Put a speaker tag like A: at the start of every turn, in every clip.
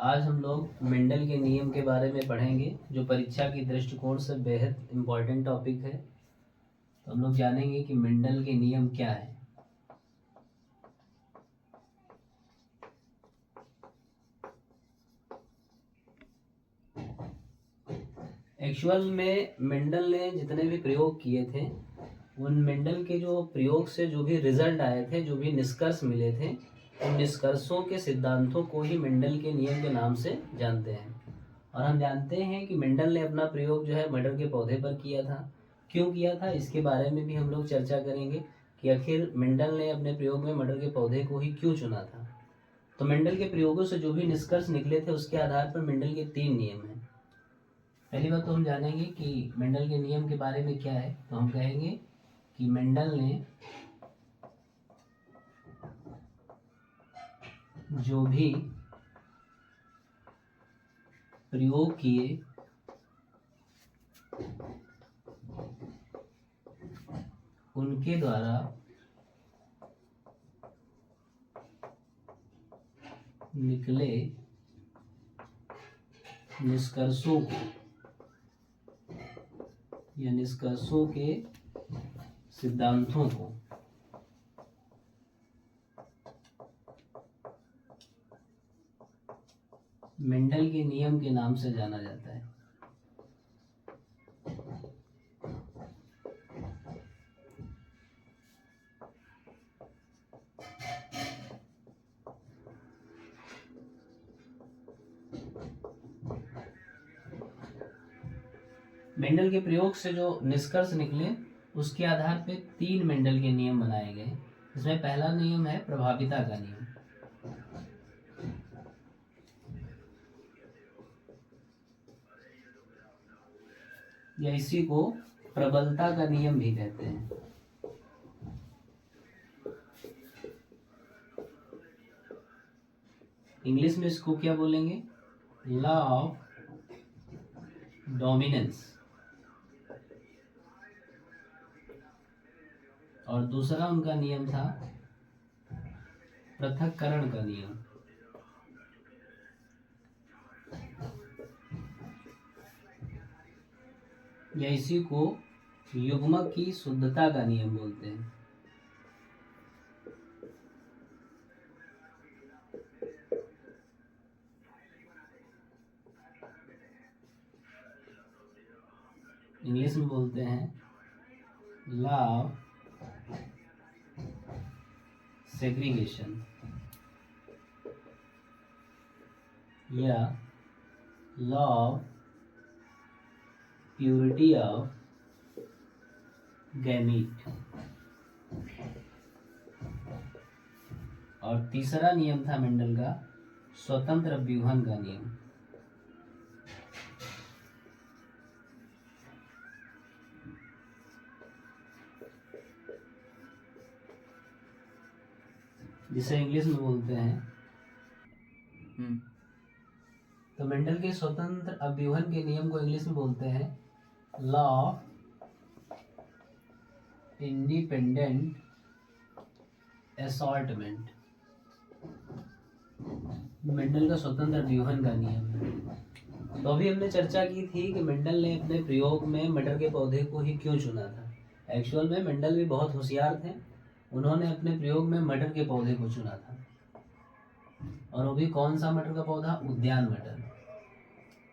A: आज हम लोग मेंडल के नियम के बारे में पढ़ेंगे, जो परीक्षा की दृष्टिकोण से बेहद इम्पोर्टेंट टॉपिक है। तो हम लोग जानेंगे कि मेंडल के नियम क्या है। एक्चुअल में मेंडल ने जितने भी प्रयोग किए थे, उन मेंडल के जो प्रयोग से जो भी रिजल्ट आए थे, जो भी निष्कर्ष मिले थे, उन निष्कर्षों के सिद्धांतों को ही मेंडल के नियम के नाम से जानते हैं। और हम जानते हैं कि मेंडल ने अपना प्रयोग जो है मटर के पौधे पर किया था। क्यों किया था, इसके बारे में भी हम लोग चर्चा करेंगे कि आखिर मेंडल ने अपने प्रयोग में मटर के पौधे को ही क्यों चुना था। तो मेंडल के प्रयोगों से जो भी निष्कर्ष निकले थे, उसके आधार पर मेंडल के 3 नियम हैं। पहली बात तो हम जानेंगे कि मेंडल के नियम के बारे में क्या है। तो हम कहेंगे कि मेंडल ने जो भी प्रयोग किए उनके द्वारा निकले निष्कर्षों को या निष्कर्षों के सिद्धांतों को मेंडल के नियम के नाम से जाना जाता है। मेंडल के प्रयोग से जो निष्कर्ष निकले, उसके आधार पे 3 मेंडल के नियम बनाए गए। इसमें पहला नियम है प्रभाविता का नियम। या इसी को प्रबलता का नियम भी कहते हैं। इंग्लिश में इसको क्या बोलेंगे? Law of dominance. और दूसरा उनका नियम था पृथक्करण का नियम। या इसी को युग्मक की शुद्धता का नियम बोलते हैं। इंग्लिश में बोलते हैं लॉ ऑफ सेग्रीगेशन या law of purity of gamete. और तीसरा नियम था मेंडल का स्वतंत्र व्यूहन का नियम। जिसे इंग्लिश में बोलते हैं तो मेंडल के स्वतंत्र अव्यूहन के नियम को इंग्लिश में बोलते हैं law of independent assortment. Mendel का स्वतंत्र व्यूहन का नियम है। तो अभी हमने चर्चा की थी कि मेंडल ने अपने प्रयोग में मटर के पौधे को ही क्यों चुना था। एक्चुअल में मेंडल भी बहुत होशियार थे। उन्होंने अपने प्रयोग में मटर के पौधे को चुना था। और वो भी कौन सा मटर का पौधा? उद्यान मटर,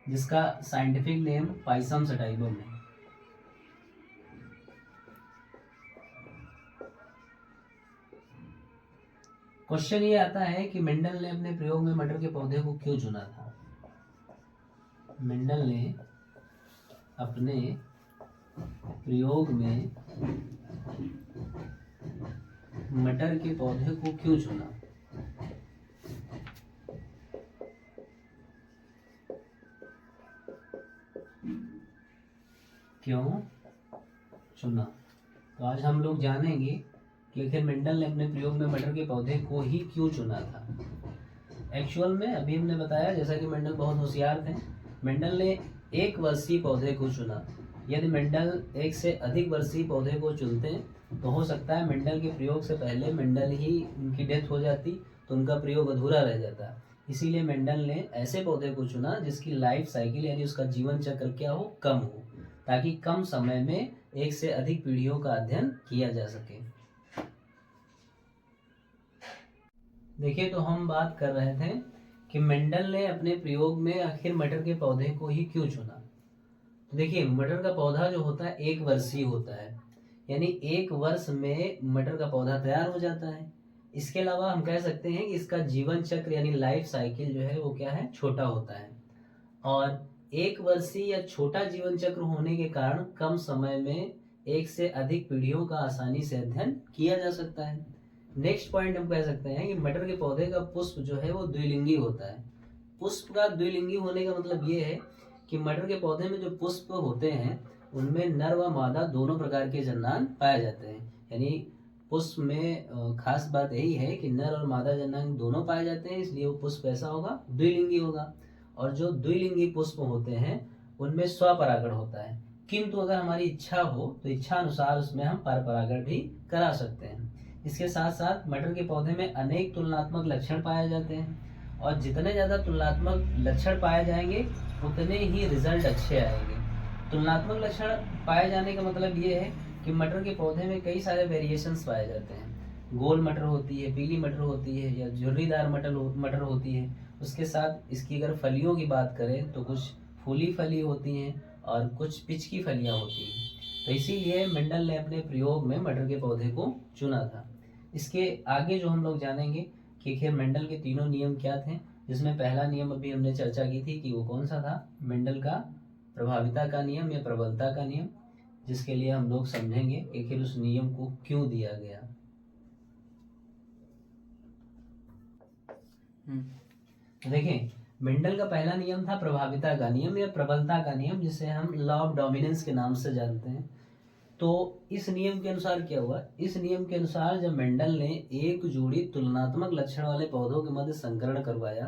A: जिसका साइंटिफिक नेम पाइसम सटाइवम है। क्वेश्चन ये आता है कि मेंडल ने अपने प्रयोग में मटर के पौधे को क्यों चुना था। मेंडल ने अपने प्रयोग में मटर के पौधे को क्यों चुना? क्यों चुना? तो आज हम लोग जानेंगे कि आखिर मेंडल ने अपने प्रयोग में मटर के पौधे को ही क्यों चुना था। एक्चुअल में अभी हमने बताया, जैसा कि मेंडल बहुत होशियार थे, मेंडल ने 1 वर्षीय पौधे को चुना। यदि मेंडल 1 से अधिक वर्षीय पौधे को चुनते तो हो सकता है मेंडल के प्रयोग से पहले मेंडल ही उनकी डेथ हो जाती, तो उनका प्रयोग अधूरा रह जाता। इसीलिए मेंडल ने ऐसे पौधे को चुना जिसकी लाइफ साइकिल यानी उसका जीवन चक्र क्या हो, कम हो, ताकि कम समय में एक से अधिक पीढ़ियों का अध्ययन किया जा सके। देखिए, तो हम बात कर रहे थे कि मेंडल ने अपने प्रयोग में आखिर मटर के पौधे को ही क्यों चुना। तो देखिए, मटर का पौधा जो होता है 1 वर्षीय होता है, यानी 1 वर्ष में मटर का पौधा तैयार हो जाता है। इसके अलावा हम कह सकते हैं कि इसका जीवन चक्र यानी लाइफ साइकिल जो है वो क्या है, छोटा होता है। और 1 वर्षीय या छोटा जीवन चक्र होने के कारण कम समय में एक से अधिक पीढ़ियों का आसानी से अध्ययन किया जा सकता है। नेक्स्ट पॉइंट हम कह सकते हैं कि मटर के पौधे का पुष्प जो है वो द्विलिंगी होता है। पुष्प का द्विलिंगी होने का मतलब ये है कि मटर के पौधे में जो पुष्प होते हैं उनमें नर व मादा दोनों प्रकार के जन्नांग पाए जाते हैं। यानी पुष्प में खास बात यही है कि नर और मादा जन्नांग दोनों पाए जाते हैं, इसलिए वो पुष्प ऐसा होगा, द्विलिंगी होगा। और जो द्विलिंगी पुष्प होते हैं उनमें स्वपरागण होता है, किंतु अगर हमारी इच्छा हो तो इच्छा अनुसार उसमें हम परपरागण भी करा सकते हैं। इसके साथ साथ मटर के पौधे में अनेक तुलनात्मक लक्षण पाए जाते हैं, और जितने ज़्यादा तुलनात्मक लक्षण पाए जाएंगे उतने ही रिजल्ट अच्छे आएंगे। तुलनात्मक लक्षण पाए जाने का मतलब ये है कि मटर के पौधे में कई सारे वेरिएशंस पाए जाते हैं। गोल मटर होती है, पीली मटर होती है, या झुर्रीदार मटर होती है। उसके साथ इसकी अगर फलियों की बात करें तो कुछ फूली फली होती हैं और कुछ पिचकी फलियां होती हैं। तो इसीलिए मेंडल ने अपने प्रयोग में मटर के पौधे को चुना था। इसके आगे जो हम लोग जानेंगे कि आखिर मेंडल के तीनों नियम क्या थे, जिसमें पहला नियम अभी हमने चर्चा की थी कि वो कौन सा था, मेंडल का प्रभाविता का नियम या प्रबलता का नियम, जिसके लिए हम लोग समझेंगे कि आखिर उस नियम को क्यों दिया गया। देखें, मेंडल का पहला नियम था प्रभाविता का नियम या प्रबलता का नियम, जिसे हम लॉ ऑफ डोमिनेंस के नाम से जानते हैं। तो इस नियम के अनुसार क्या हुआ, इस नियम के अनुसार जब मेंडल ने एक जोड़ी तुलनात्मक लक्षण वाले पौधों के मध्य संकरण करवाया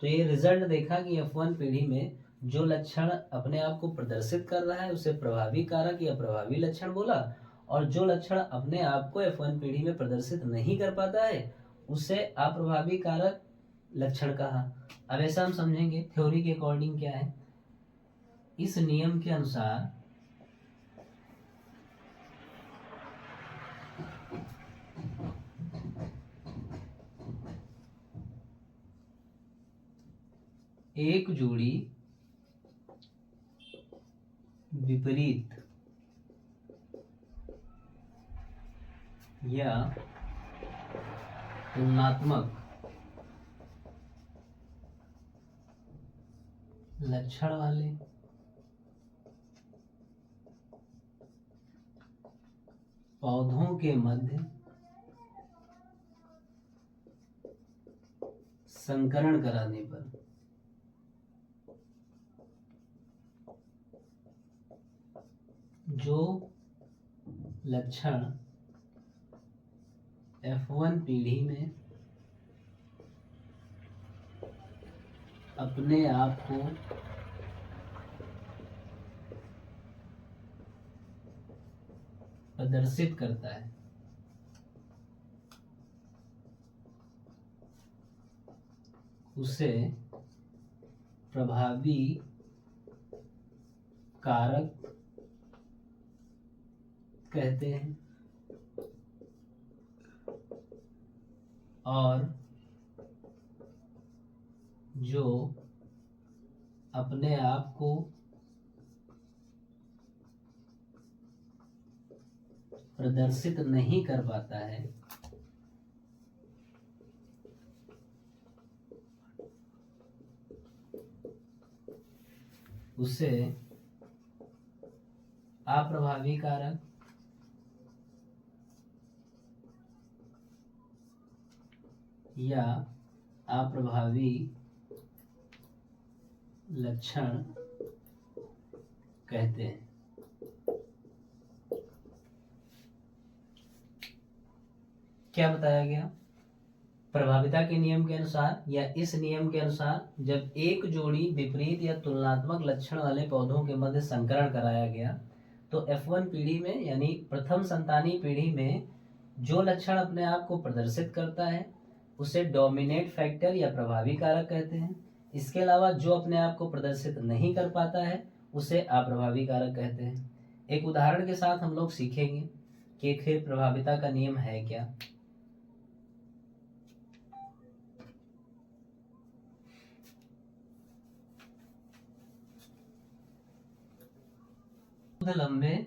A: तो ये रिजल्ट देखा कि F1 पीढ़ी में जो लक्षण अपने आप को प्रदर्शित कर रहा है उसे प्रभावी कारक या प्रभावी लक्षण बोला, और जो लक्षण अपने आप को F1 पीढ़ी में प्रदर्शित नहीं कर पाता है उसे अप्रभावी कारक लक्षण कहा। अब ऐसा हम समझेंगे थ्योरी के अकॉर्डिंग क्या है। इस नियम के अनुसार एक जोड़ी विपरीत या तुलनात्मक लक्षण वाले पौधों के मध्य संकरण कराने पर जो लक्षण F1 पीढ़ी में अपने आप को प्रदर्शित करता है उसे प्रभावी कारक कहते हैं, और जो अपने आप को प्रदर्शित नहीं कर पाता है उसे अप्रभावी कारक या अप्रभावी लक्षण कहते हैं। क्या बताया गया, प्रभाविता के नियम के अनुसार या इस नियम के अनुसार जब एक जोड़ी विपरीत या तुलनात्मक लक्षण वाले पौधों के मध्य संकरण कराया गया तो F1 पीढ़ी में यानी प्रथम संतानी पीढ़ी में जो लक्षण अपने आप को प्रदर्शित करता है उसे डोमिनेट फैक्टर या प्रभावी कारक कहते हैं। इसके अलावा जो अपने आप को प्रदर्शित नहीं कर पाता है उसे अप्रभावी कारक कहते हैं। एक उदाहरण के साथ हम लोग सीखेंगे कि फिर प्रभाविता का नियम है क्या। लंबे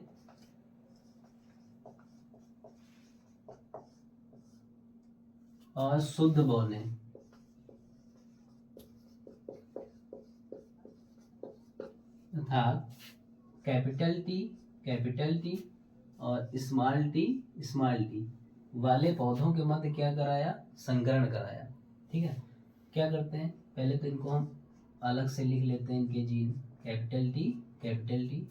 A: और शुद्ध बौने अर्थात कैपिटल टी और स्मॉल टी वाले पौधों के मध्य क्या कराया, संकरण कराया। ठीक है, क्या करते हैं, पहले तो इनको हम अलग से लिख लेते हैं, इनके gene capital T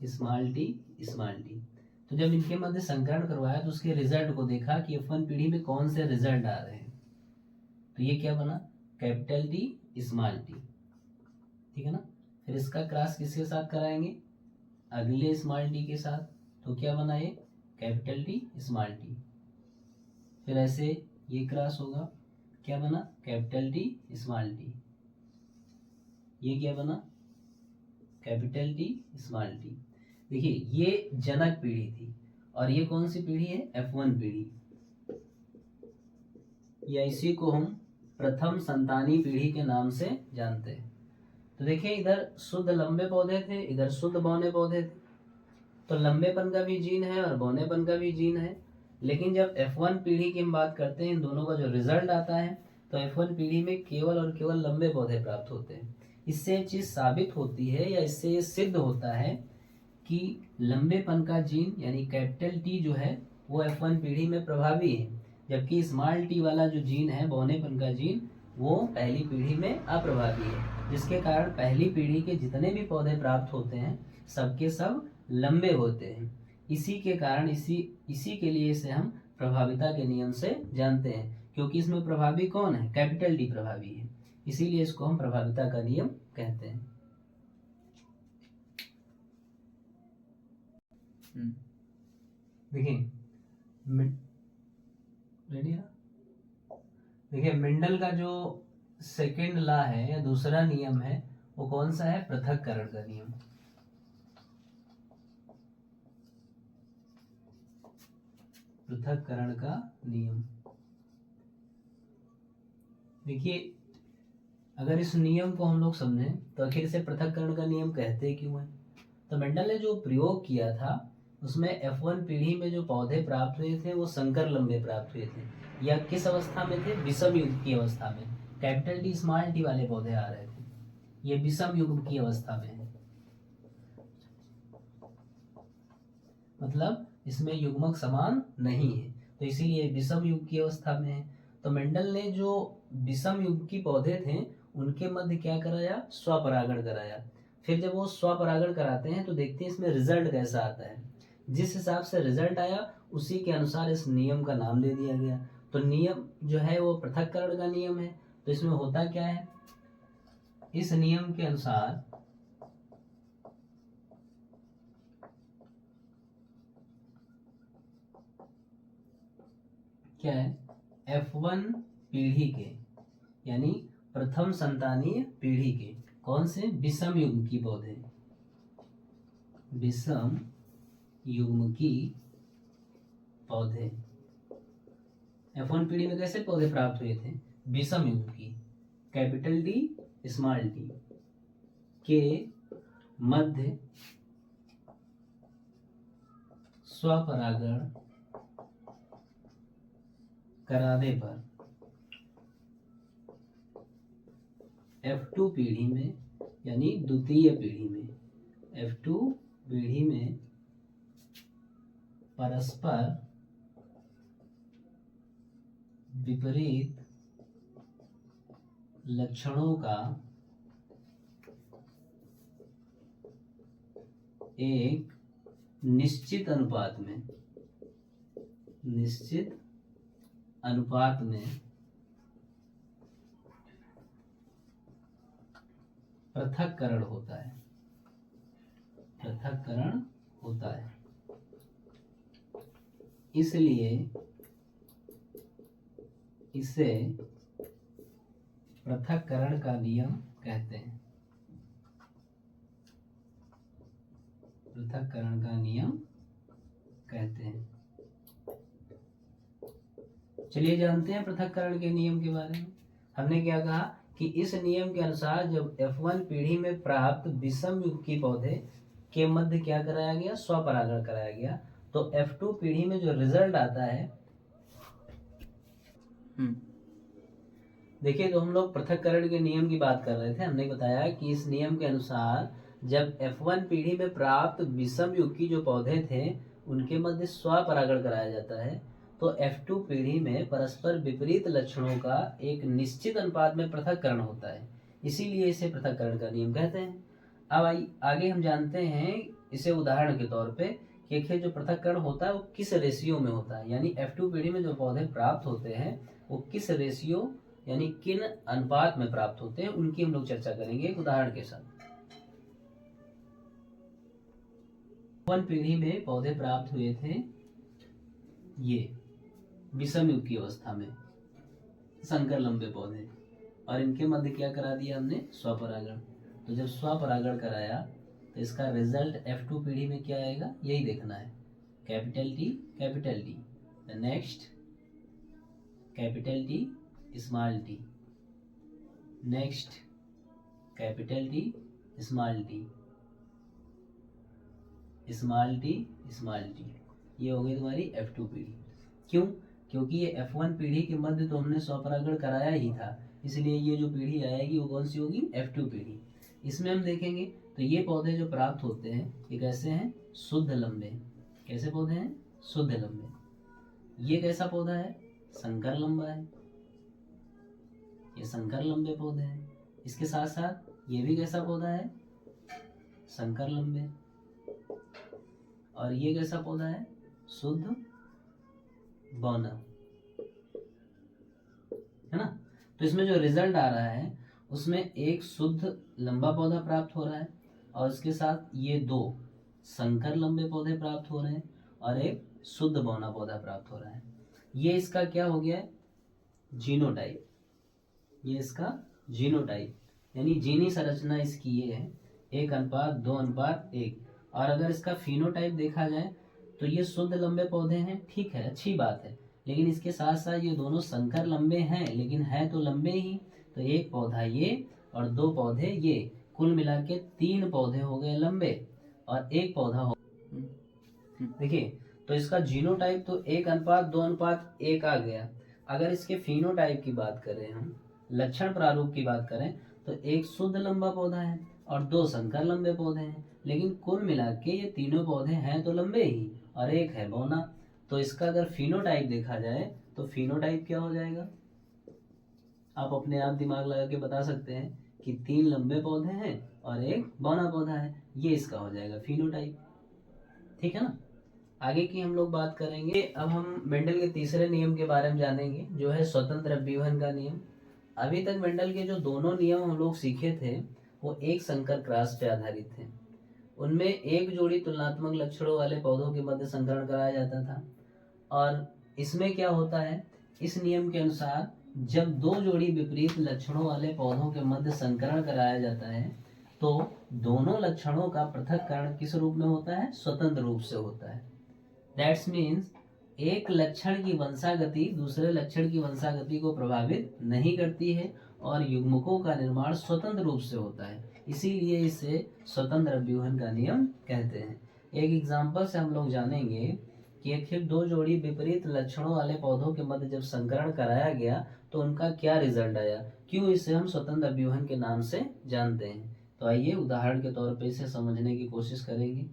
A: small T. तो जब इनके मध्य संकरण करवाया तो उसके रिजल्ट को देखा कि F1 पीढ़ी में कौन से रिजल्ट आ रहे हैं। तो ये क्या बना, कैपिटल टी स्मॉल टी। ठीक है ना। फिर इसका क्रॉस किसके साथ कराएंगे, अगले स्मॉल टी के साथ। तो क्या बना ये, कैपिटल टी स्मॉल टी। फिर ऐसे ये क्रॉस होगा, क्या बना, कैपिटल टी स्मॉल टी। ये क्या बना, कैपिटल टी स्मॉल टी। देखिए ये जनक पीढ़ी थी और ये कौन सी पीढ़ी है, F1 पीढ़ी, या इसी को हम प्रथम संतानी पीढ़ी के नाम से जानते हैं। तो देखिए इधर शुद्ध लंबे पौधे थे, इधर शुद्ध बौने पौधे थे। तो लंबेपन का भी जीन है और बौनेपन का भी जीन है। लेकिन जब F1 पीढ़ी की हम बात करते हैं, इन दोनों का जो रिजल्ट आता है तो F1 पीढ़ी में केवल और केवल लंबे पौधे प्राप्त होते हैं। इससे एक चीज साबित होती है या इससे ये सिद्ध होता है कि लंबेपन का जीन यानी कैपिटल टी जो है वो F1 पीढ़ी में प्रभावी है, जबकि स्मॉल टी वाला जो जीन है बौनेपन का जीन वो पहली पीढ़ी में अप्रभावी है, जिसके कारण पहली पीढ़ी के जितने भी पौधे प्राप्त होते हैं सबके सब लंबे होते हैं। इसी के कारण इसी के लिए इसे हम प्रभाविता के नियम से जानते हैं, क्योंकि इसमें प्रभावी कौन है, कैपिटल टी प्रभावी है, इसीलिए इसको हम प्रभाविता का नियम कहते हैं। देखिए रेडी है। देखिए मेंडल का जो सेकेंड लॉ है या दूसरा नियम है वो कौन सा है, पृथक्करण का नियम। पृथक्करण का नियम। देखिए अगर इस नियम को हम लोग समझें तो आखिर इसे पृथक्करण का नियम कहते क्यों है। तो मेंडल ने जो प्रयोग किया था उसमें F1 पीढ़ी में जो पौधे प्राप्त हुए थे वो संकर लंबे प्राप्त हुए थे, या किस अवस्था में थे, विषम युग की अवस्था में। कैपिटल टी स्मॉल टी वाले पौधे आ रहे थे, ये विषम युग की अवस्था में है, मतलब इसमें युग्मक समान नहीं है, तो इसीलिए विषम युग की अवस्था में है। तो मेंडल ने जो विषम युग की पौधे थे उनके मध्य क्या कराया, स्वपरागण कराया। फिर जब वो स्वपरागण कराते हैं तो देखते हैं इसमें रिजल्ट कैसा आता है। जिस हिसाब से रिजल्ट आया उसी के अनुसार इस नियम का नाम दे दिया गया। तो नियम जो है वो पृथक्करण का नियम है। तो इसमें होता क्या है, इस नियम के अनुसार क्या है, F1 पीढ़ी के यानी प्रथम संतानीय पीढ़ी के कौन से, विषम युग्म की पौधे, विषम युग्म की पौधे। F1 पीढ़ी में कैसे पौधे प्राप्त हुए थे, विषम युग्म की, कैपिटल टी स्मॉल टी के मध्य स्वपरागण कराने पर F2 पीढ़ी में यानी द्वितीय पीढ़ी में, F2 पीढ़ी में परस्पर विपरीत लक्षणों का एक निश्चित अनुपात में पृथक्करण होता है। इसलिए इसे पृथक्करण का नियम कहते हैं। पृथक्करण का नियम कहते हैं। चलिए जानते हैं पृथक्करण के नियम के बारे में। हमने क्या कहा कि इस नियम के अनुसार जब F1 पीढ़ी में प्राप्त विषम युग्की पौधे के मध्य क्या कराया गया, स्वपरागण कराया गया, तो F2 पीढ़ी में जो रिजल्ट आता है, देखिए तो हम लोग पृथक्करण के नियम की बात कर रहे थे। हमने बताया कि इस नियम के अनुसार जब F1 पीढ़ी में प्राप्त विषम युग्की जो पौधे थे उनके मध्य स्वपरागण कराया जाता है, तो F2 पीढ़ी में परस्पर विपरीत लक्षणों का एक निश्चित अनुपात में पृथक्करण होता है, इसीलिए इसे पृथक्करण का नियम कहते हैं। अब आगे हम जानते हैं इसे उदाहरण के तौर पे कि आखिर जो पृथक्करण होता है वो किस रेशियो में होता है, यानी F2 पीढ़ी में जो पौधे प्राप्त होते हैं वो किस रेशियो यानी किन अनुपात में प्राप्त होते हैं, उनकी हम लोग चर्चा करेंगे एक उदाहरण के साथ। F1 पीढ़ी में पौधे प्राप्त हुए थे ये विषम युग की अवस्था में, संकर लंबे पौधे, और इनके मध्य क्या करा दिया हमने, स्वपरागण। तो जब स्वपरागण कराया तो इसका रिजल्ट F2 पीढ़ी में क्या आएगा, यही देखना है, capital T, next capital T small T, next capital T small T, small T, ये हो गई तुम्हारी F2 पीढ़ी। क्यों? क्योंकि ये F1 पीढ़ी के मध्य तो हमने स्वपरागण कराया ही था, इसलिए ये जो पीढ़ी आएगी वो कौन सी होगी, F2 पीढ़ी। इसमें हम देखेंगे तो ये पौधे जो प्राप्त होते हैं ये कैसे हैं, शुद्ध लंबे। कैसे पौधे हैं, शुद्ध लंबे। ये कैसा पौधा है, संकर लंबा है, ये संकर लंबे पौधे हैं। इसके साथ साथ ये भी कैसा पौधा है, संकर लंबे, और ये कैसा पौधा है, शुद्ध बौना, है ना। तो इसमें जो रिजल्ट आ रहा है उसमें एक शुद्ध लंबा पौधा प्राप्त हो रहा है और इसके साथ ये दो संकर लंबे पौधे प्राप्त हो रहे हैं और एक शुद्ध बौना पौधा प्राप्त हो रहा है। ये इसका क्या हो गया है, जीनोटाइप। ये इसका जीनोटाइप यानी जीनी संरचना इसकी ये है 1:2:1। और अगर इसका फिनोटाइप देखा जाए तो ये शुद्ध लंबे पौधे हैं, ठीक है, अच्छी बात है, लेकिन इसके साथ साथ ये दोनों संकर लंबे हैं, लेकिन है तो लंबे ही। तो एक पौधा ये और दो पौधे ये, कुल मिला के 3 पौधे हो गए लंबे और एक पौधा हो। देखिए तो इसका जीनोटाइप तो 1:2:1 आ गया। अगर इसके फिनोटाइप की बात करें, हम लक्षण प्रारूप की बात करें, तो एक शुद्ध लंबा पौधा है और 2 संकर लंबे पौधे हैं, लेकिन कुल मिला के ये तीनों पौधे हैं तो लंबे ही और एक है बौना। तो इसका अगर फिनोटाइप देखा जाए तो फिनोटाइप क्या हो जाएगा, आप अपने आप दिमाग लगा के बता सकते हैं कि 3 लंबे पौधे हैं और एक बौना पौधा है, ये इसका हो जाएगा फिनोटाइप। ठीक है ना। आगे की हम लोग बात करेंगे। अब हम मेंडल के तीसरे नियम के बारे में जानेंगे, जो है स्वतंत्र अभ्यूहन का नियम। अभी तक मेंडल के जो दोनों नियम हम लोग सीखे थे वो एक संकर क्रॉस पे आधारित थे। उनमें एक जोड़ी तुलनात्मक लक्षणों वाले पौधों के मध्य संकरण कराया जाता था, और इसमें क्या होता है, इस नियम के अनुसार जब 2 जोड़ी विपरीत लक्षणों वाले पौधों के मध्य संकरण कराया जाता है तो दोनों लक्षणों का पृथक्करण किस रूप में होता है, स्वतंत्र रूप से होता है। दैट्स मीन्स एक लक्षण की वंशागति दूसरे लक्षण की वंशागति को प्रभावित नहीं करती है और युग्मकों का निर्माण स्वतंत्र रूप से होता है, इसीलिए इसे स्वतंत्र अभ्यूहन का नियम कहते हैं। एक एग्जाम्पल से हम लोग जानेंगे कि आखिर 2 जोड़ी विपरीत लक्षणों वाले पौधों के मध्य जब संकरण कराया गया तो उनका क्या रिजल्ट आया, क्यों इसे हम स्वतंत्र अभ्यूहन के नाम से जानते हैं। तो आइए उदाहरण के तौर पे इसे समझने की कोशिश करेंगे।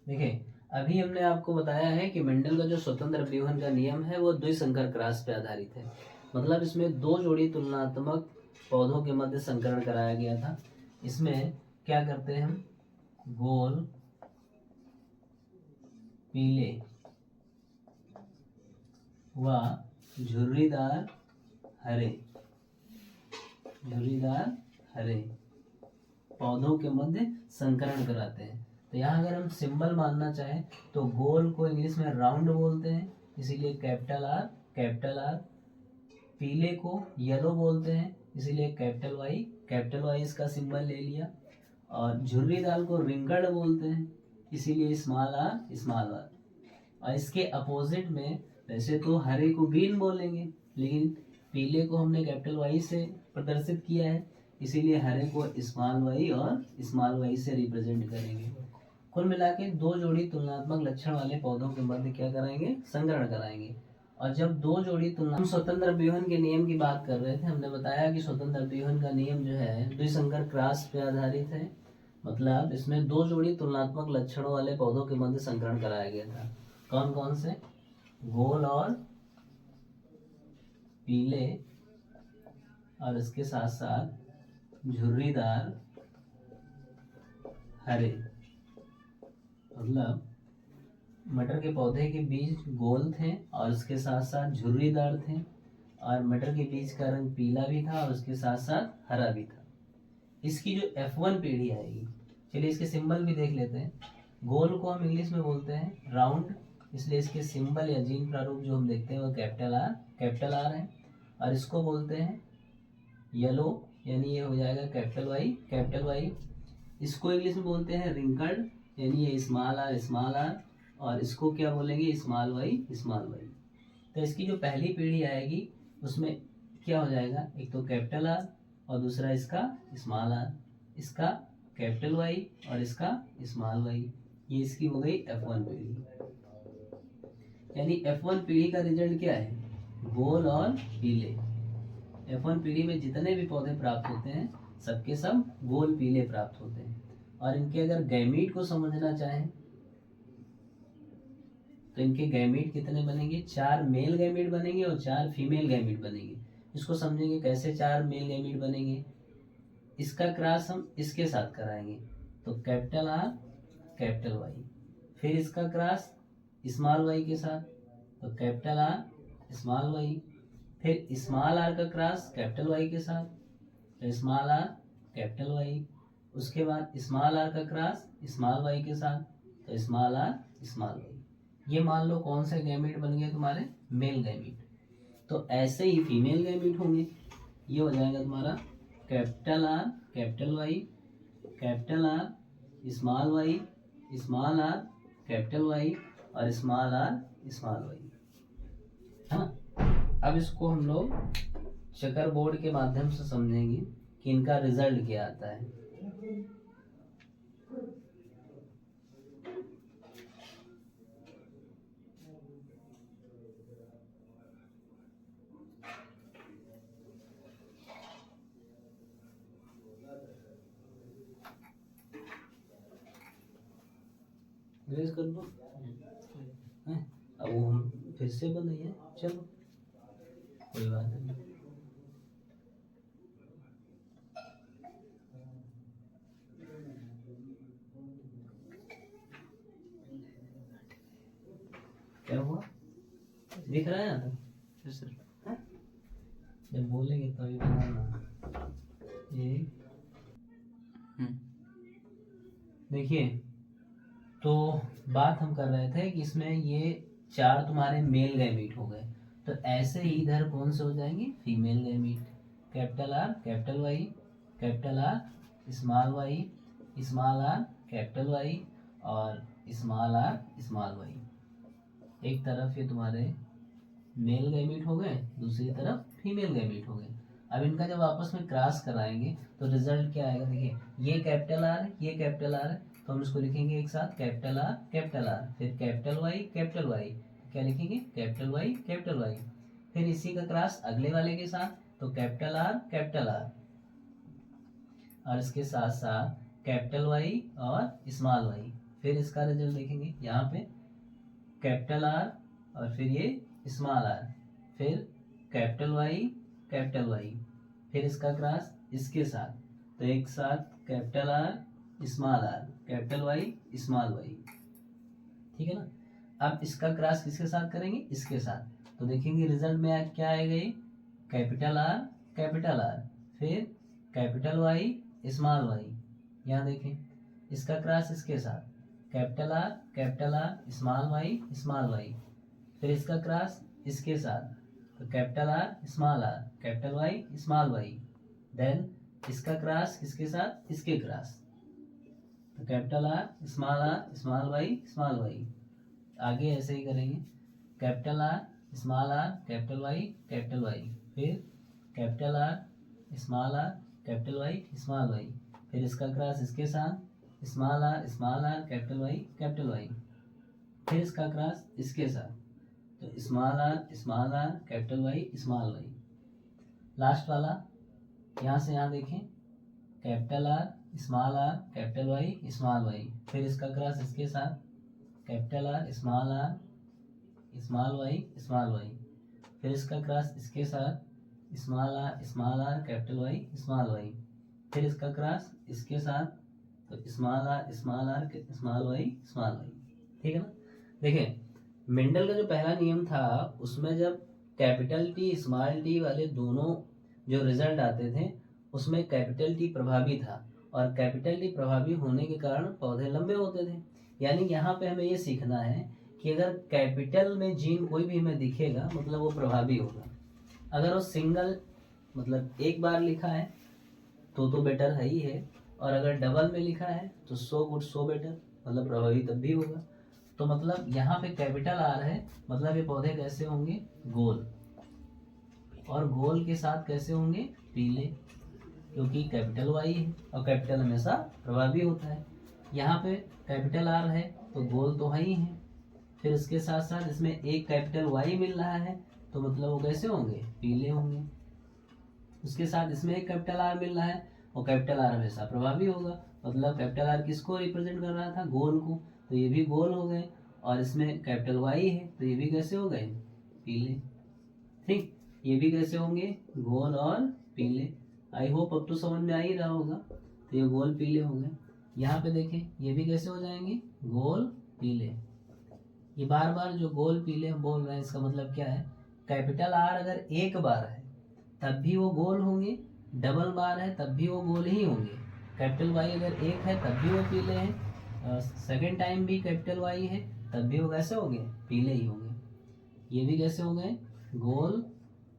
A: देखिए अभी हमने आपको बताया है कि मेंडल का जो स्वतंत्र अभ्यूहन का नियम है वो द्विसंकर क्रॉस पे आधारित है, मतलब इसमें 2 जोड़ी तुलनात्मक पौधों के मध्य संकरण कराया गया था। इसमें क्या करते हैं हम, गोल पीले व झुर्रीदार हरे पौधों के मध्य संकरण कराते हैं। तो यहाँ अगर हम सिंबल मानना चाहें तो गोल को इंग्लिश में राउंड बोलते हैं इसीलिए कैपिटल आर कैपिटल आर। पीले को येलो बोलते हैं, इसीलिए कैपिटल वाई इसका सिंबल ले लिया। और झुर्री दाल को रिंगड़ बोलते हैं, इसीलिए स्मॉल आर स्मॉल आर। और इसके अपोजिट में वैसे तो हरे को ग्रीन बोलेंगे, लेकिन पीले को हमने कैपिटल वाई से प्रदर्शित किया है, इसीलिए हरे को स्मॉल वाई और स्मॉल वाई से रिप्रेजेंट करेंगे। कुल मिला के दो जोड़ी तुलनात्मक लक्षण वाले पौधों के मध्य क्या कराएंगे, संकरण कराएंगे। और जब दो जोड़ी तुलना, हम स्वतंत्र व्यूहन के नियम की बात कर रहे थे, हमने बताया कि स्वतंत्र व्यूहन का नियम जो है द्विसंकर क्रॉस पे आधारित है। मतलब इसमें दो जोड़ी तुलनात्मक लक्षणों वाले पौधों के मध्य संकरण कराया गया था। कौन कौन से? गोल और पीले, और इसके साथ साथ झुर्रीदार हरे। मतलब मटर के पौधे के बीज गोल थे और उसके साथ साथ झुर्रीदार थे, और मटर के बीज का रंग पीला भी था और उसके साथ साथ हरा भी था। इसकी जो F1 पीढ़ी आएगी, चलिए इसके सिंबल भी देख लेते हैं। गोल को हम इंग्लिश में बोलते हैं राउंड, इसलिए इसके सिंबल या जीन प्रारूप जो हम देखते हैं वो कैपिटल आर है। और इसको बोलते हैं येलो, यानी ये हो जाएगा कैपिटल वाई। इसको इंग्लिश में बोलते हैं रिंकल्ड, यानी ये स्मॉल आर। और इसको क्या बोलेंगे, स्मॉल वाई। तो इसकी जो पहली पीढ़ी आएगी उसमें क्या हो जाएगा, एक तो कैपिटल आर और दूसरा इसका स्मॉल आर, इसका कैपिटल वाई और इसका स्मॉल वाई। ये इसकी हो गई F1 पीढ़ी। यानी F1 पीढ़ी का रिजल्ट क्या है, गोल और पीले। F1 पीढ़ी में जितने भी पौधे प्राप्त होते हैं सबके सब गोल पीले प्राप्त होते हैं। और इनके अगर गैमीट को समझना चाहें तो इनके गैमीट कितने बनेंगे, 4 मेल गैमीट बनेंगे और 4 फीमेल गैमीट बनेंगे। इसको समझेंगे कैसे 4 मेल गैमीट बनेंगे। इसका क्रॉस हम इसके साथ कराएंगे, तो कैपिटल आर कैपिटल वाई। फिर इसका क्रॉस स्मॉल वाई के साथ, तो कैपिटल आर स्मॉल वाई। फिर स्मॉल आर का क्रॉस कैपिटल वाई के साथ, तो स्मॉल आर कैपिटल वाई। उसके बाद स्मॉल आर का क्रॉस स्मॉल वाई के साथ, तो स्मॉल आर स्मॉल वाई। ये मान लो कौन से गैमीट बन गए तुम्हारे, मेल गैमीट। तो ऐसे ही फीमेल गैमीट होंगे, ये हो जाएगा तुम्हारा capital R capital Y small R capital Y और स्मॉल आर स्मॉल वाई, है ना। अब इसको हम लोग चेकर बोर्ड के माध्यम से समझेंगे कि इनका रिजल्ट क्या आता है। रेज कर दो, अब वो हम फिर से बनाइए, चलो कोई बात नहीं। क्या हुआ, दिख रहा है यहाँ तक? सर जब बोलेंगे तभी बनाना। ये देखिए, तो बात हम कर रहे थे कि इसमें ये 4 तुम्हारे मेल गैमीट हो गए, तो ऐसे ही इधर कौन से हो जाएंगे, female gamete. Capital R capital R small R capital Y और स्मॉल आर स्मॉल वाई। एक तरफ ये तुम्हारे मेल गैमीट हो गए, दूसरी तरफ फीमेल गैमीट हो गए। अब इनका जब आपस में क्रॉस कराएंगे तो रिजल्ट क्या आएगा, देखिए ये कैपिटल आर है, ये कैपिटल आर है, तो हम इसको लिखेंगे एक साथ कैपिटल आर फिर कैपिटल वाई, क्या लिखेंगे कैपिटल वाई। फिर इसी का क्रॉस अगले वाले के साथ, तो कैपिटल आर और इसके साथ साथ कैपिटल वाई और स्मॉल वाई। फिर इसका रिजल्ट देखेंगे, यहाँ पे कैपिटल आर और फिर ये स्मॉल आर, फिर कैपिटल वाई, फिर इसका क्रॉस इसके साथ, तो एक साथ capital R capital Y small Y, ठीक है ना। अब इसका क्रॉस किसके साथ करेंगे, इसके साथ, तो देखेंगे रिजल्ट में क्या आएगा, ये कैपिटल आर फिर कैपिटल वाई स्मॉल वाई। यहाँ देखें इसका क्रॉस इसके साथ कैपिटल आर स्मॉल वाई, फिर इसका क्रॉस इसके साथ, तो capital R capital Y small Y. Then इसका क्रॉस किसके साथ, इसके क्रॉस, तो कैपिटल आर स्मॉल वाई। आगे ऐसे ही करेंगे, कैपिटल आर कैपिटल वाई, फिर कैपिटल आर कैपिटल वाई, फिर इसका क्रॉस इसके साथ स्मॉल आर कैपिटल वाई, फिर इसका क्रॉस इसके साथ, तो small R capital Y small Y. Last वाला यहाँ से यहाँ देखें, capital R capital Y small Y, फिर इसका क्रॉस इसके साथ capital R small Y small Y, फिर इसका क्रॉस इसके साथ small R capital Y small Y, फिर इसका क्रॉस इसके साथ, तो स्मॉल आर स्मॉल वाई। ठीक है ना। देखें, मेंडल का जो पहला नियम था उसमें जब कैपिटल टी स्मॉल टी वाले दोनों जो रिजल्ट आते थे उसमें कैपिटल टी प्रभावी था, और कैपिटल टी प्रभावी होने के कारण पौधे लंबे होते थे। यानी यहाँ पे हमें ये सीखना है कि अगर कैपिटल में जीन कोई भी हमें दिखेगा मतलब वो प्रभावी होगा। अगर वो सिंगल मतलब एक बार लिखा है तो बेटर है ही है, और अगर डबल में लिखा है तो 100 गुड 100 बेटर, मतलब प्रभावी तब भी होगा। तो मतलब यहाँ पे कैपिटल आर है, मतलब ये पौधे कैसे होंगे, गोल, और गोल के साथ कैसे होंगे, पीले, क्योंकि कैपिटल वाई है और कैपिटल हमेशा प्रभावी होता है। यहाँ पे कैपिटल आर है तो गोल तो है ही है, फिर इसके साथ साथ इसमें एक कैपिटल वाई मिल रहा है तो मतलब वो कैसे होंगे, पीले होंगे। उसके साथ इसमें एक कैपिटल आर मिल रहा है और कैपिटल आर हमेशा प्रभावी होगा, मतलब कैपिटल आर किसको रिप्रेजेंट कर रहा था, गोल को, तो ये भी गोल हो गए। और इसमें कैपिटल वाई है तो ये भी कैसे हो गए, पीले। ठीक, ये भी कैसे होंगे, गोल और पीले। आई होप अब तो समझ में आ ही रहा होगा। तो ये गोल पीले हो गए। यहाँ पे देखें, ये भी कैसे हो जाएंगे, गोल पीले। ये बार बार जो गोल पीले हम बोल रहे हैं इसका मतलब क्या है, कैपिटल आर अगर एक बार है तब भी वो गोल होंगे, डबल बार है तब भी वो गोल ही होंगे। कैपिटल वाई अगर एक है तब भी वो पीले हैं, सेकेंड टाइम भी कैपिटल वाई है तब भी वो कैसे होंगे, पीले ही होंगे। ये भी कैसे हो गए, गोल।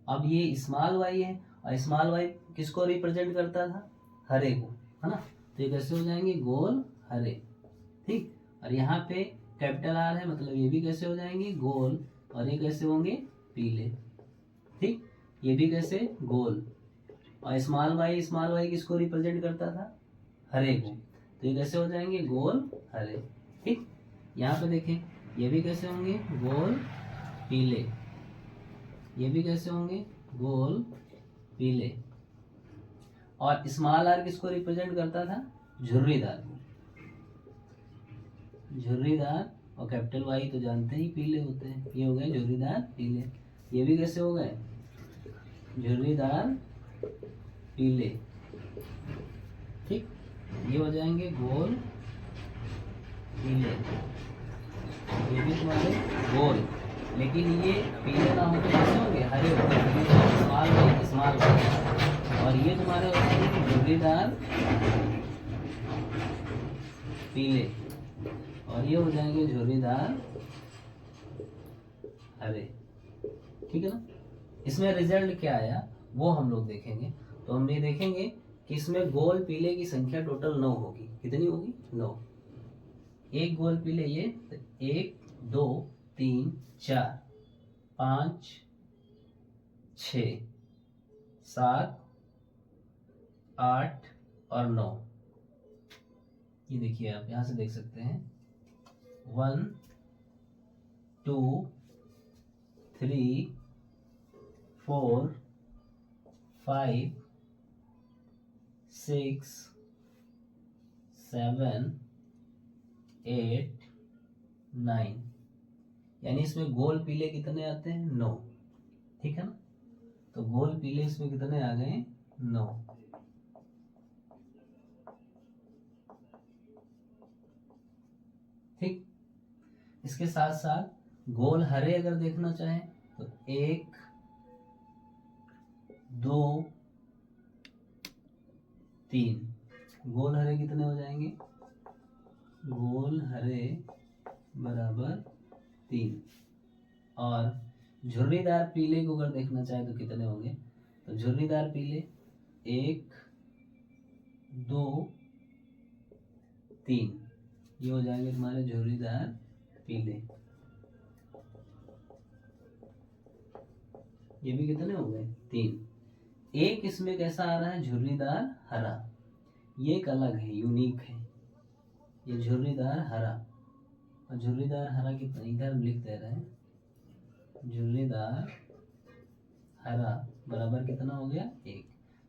A: अब ये स्मॉल वाई है और स्मॉल वाई किसको रिप्रेजेंट करता था, हरे को, है ना, तो ये कैसे हो जाएंगे, गोल हरे। ठीक, और यहाँ पे कैपिटल आर है मतलब ये भी कैसे हो जाएंगे, गोल, और ये कैसे होंगे, पीले। ठीक, ये भी कैसे, गोल, और स्मॉल वाई किसको रिप्रेजेंट करता था, हरे को, तो ये कैसे हो जाएंगे, गोल हरे। ठीक, यहाँ पे देखें, ये भी कैसे होंगे, गोल पीले, ये भी कैसे होंगे, गोल पीले। और स्मॉल आर किसको रिप्रेजेंट करता था, झुर्रीदार को, झुर्रीदार, और कैपिटल वाई तो जानते ही पीले होते हैं, ये हो गए झुर्रीदार पीले। ये भी कैसे हो गए, झुर्रीदार पीले। ठीक, ये हो जाएंगे गोल पीले, ये भी तुम्हारे गोल, लेकिन ये पीले ना होते कैसे होंगे, हरे होंगे, स्मॉल और ये तुम्हारे हो जाएंगे झुर्रीदार पीले, और ये हो जाएंगे झुर्रीदार हरे। ठीक है ना। इसमें रिजल्ट क्या आया वो हम लोग देखेंगे। तो हम ये देखेंगे कि इसमें गोल पीले की संख्या टोटल 9 होगी। कितनी होगी, 9। एक गोल पीले ये 1 2 3 4 5 6 7 8 और 9। ये देखिए आप यहाँ से देख सकते हैं 1 2 3 4 5 6 7 8 9, यानी इसमें गोल पीले कितने आते हैं, 9। ठीक है ना। तो गोल पीले इसमें कितने आ गए, 9। ठीक, इसके साथ साथ गोल हरे अगर देखना चाहें तो 1 2 3, गोल हरे कितने हो जाएंगे, गोल हरे बराबर 3। और झुर्रीदार पीले को अगर देखना चाहे तो कितने होंगे, तो झुर्रीदार पीले 1 2 3, ये हो जाएंगे तुम्हारे झुर्रीदार पीले। ये भी कितने हो गए 3। एक इसमें कैसा आ रहा है झुर्रीदार हरा, ये एक अलग है, यूनिक है, ये झुर्रीदार हरा। और झुर्रीदार हरा कितना इधर हम लिख दे रहे हैं, झुर्रीदार हरा बराबर कितना हो गया 1।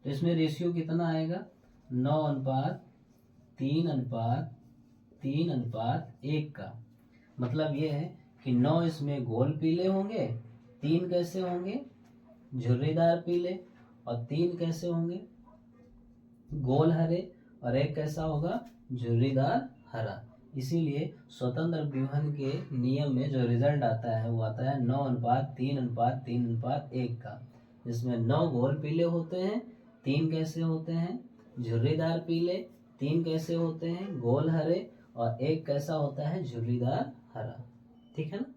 A: तो इसमें रेशियो कितना आएगा 9:3:3:1 का। मतलब ये है कि 9 इसमें गोल पीले होंगे, 3 कैसे होंगे झुर्रीदार पीले, और 3 कैसे होंगे गोल हरे, और 1 कैसा होगा झुर्रीदार हरा। इसीलिए स्वतंत्र व्यूहन के नियम में जो रिजल्ट आता है वो आता है 9:3:3:1 का, जिसमें 9 गोल पीले होते हैं, 3 कैसे होते हैं झुर्रीदार पीले, 3 कैसे होते हैं गोल हरे, और 1 कैसा होता है झुर्रीदार हरा। ठीक है ना।